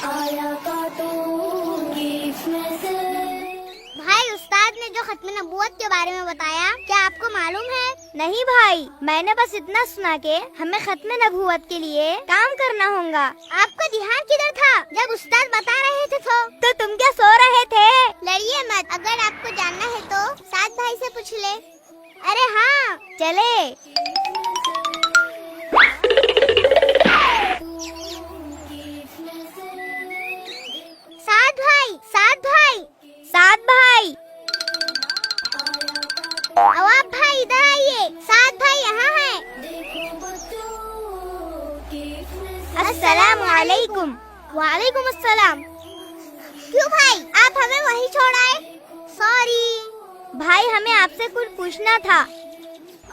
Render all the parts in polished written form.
आया काटूं गिफ्ट में से। भाई उस्ताद ने जो खत्म नबूवत के बारे में बताया, क्या आपको मालूम है? नहीं भाई, मैंने बस इतना सुना कि हमें खत्म नबूवत के लिए काम करना होगा। आपको ध्यान किधर था जब उस्ताद बता रहे थे? तो तुम क्या सो रहे थे? लड़िए मत, अगर आपको जानना है तो साद भाई से पूछ ले। अरे हाँ चले। साद भाई, साद भाई, साद भाई, अवाब भाई इधर आइए। साद भाई यहाँ है। अस्सलाम वालेकुम। वालेकुम अस्सलाम। क्यों भाई, आप हमें वहीं छोड़ आए? सॉरी भाई, हमें आपसे कुछ पूछना था।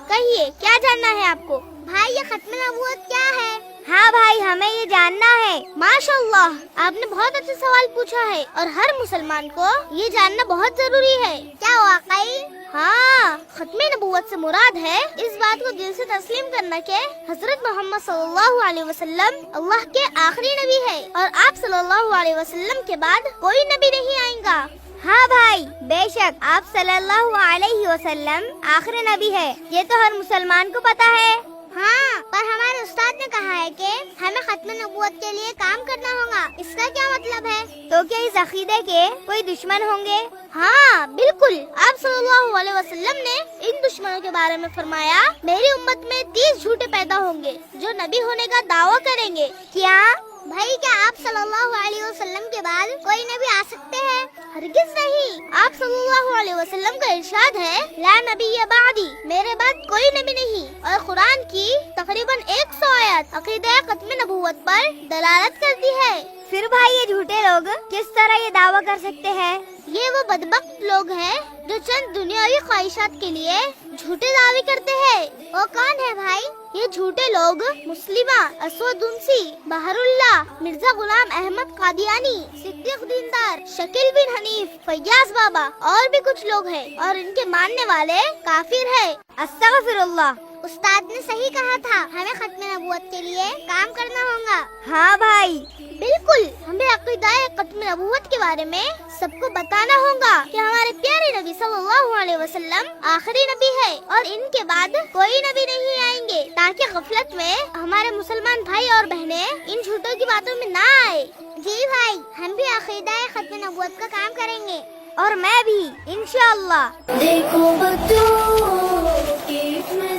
कहिए, क्या जानना है आपको? भाई ये खत्म नबूवत क्या है? हाँ भाई, हमें ये जानना है। माशाअल्लाह, आपने बहुत अच्छा सवाल पूछा है और हर मुसलमान को ये जानना बहुत जरूरी है। क्या वाकई? हाँ, खत्म नबूवत से मुराद है इस बात को दिल से तस्लीम करना कि हजरत मोहम्मद सल्लल्लाहु अलैहि वसल्लम अल्लाह के आखिरी नबी है और आप सल्लल्लाहु अलैहि वसल्लम के बाद कोई नबी नहीं आएगा। हाँ भाई, बेशक आप सल्लल्लाहु अलैहि वसल्लम आखिरी नबी है, ये तो हर मुसलमान को पता है। हाँ, पर हमारे उस्ताद ने कहा है कि हमें खत्म नबूवत के लिए काम करना होगा। इसका क्या मतलब है? तो क्या इस अकीदे के कोई दुश्मन होंगे? हाँ बिल्कुल, आप सल्लल्लाहु अलैहि वसल्लम ने इन दुश्मनों के बारे में फरमाया, मेरी उम्मत में 30 झूठे पैदा होंगे जो नबी होने का दावा करेंगे। क्या भाई, क्या आप सल्लल्लाहु अलैहि वसल्लम के बाद कोई नबी आ सकते हैं? हरगिज़ नहीं। आप सल्लल्लाहु अलैहि वसल्लम का इरशाद है, ला नबी बादी, मेरे बाद कोई नबी नहीं। और कुरान की तकरीबन 100 आयत अकीदा खत्म नबूवत पर दलालत करती है। फिर भाई ये झूठे लोग किस तरह ये दावा कर सकते हैं? ये वो बदबख्त लोग हैं जो चंद दुनियावी ख्वाहिशात के लिए झूठे दावे करते हैं। वो कौन है भाई? ये झूठे लोग मुस्लिमा, असवद उनसी, बहरुल्लाह, मिर्जा गुलाम अहमद कादियानी, सिद्दीक दीनदार, शकील बिन हनीफ, फैयाज बाबा और भी कुछ लोग हैं और इनके मानने वाले काफिर है। अस्तगफिरुल्लाह। उस्ताद ने सही कहा था, हमें खत्म नबूवत के लिए काम करना होगा। हाँ भाई बिल्कुल, हमें अक़ीदाए खत्म नबूवत के बारे में सबको बताना होगा कि हमारे प्यारे नबी सल्लल्लाहु अलैहि वसल्लम आखिरी नबी है और इनके बाद कोई नबी नहीं आएंगे, ताकि गफलत में हमारे मुसलमान भाई और बहनें इन झूठों की बातों में ना आए। जी भाई, हम भी अक़ीदाए खत्म नबूवत का काम करेंगे और मैं भी इंशाअल्लाह। देखो बच्चों गिफ्ट में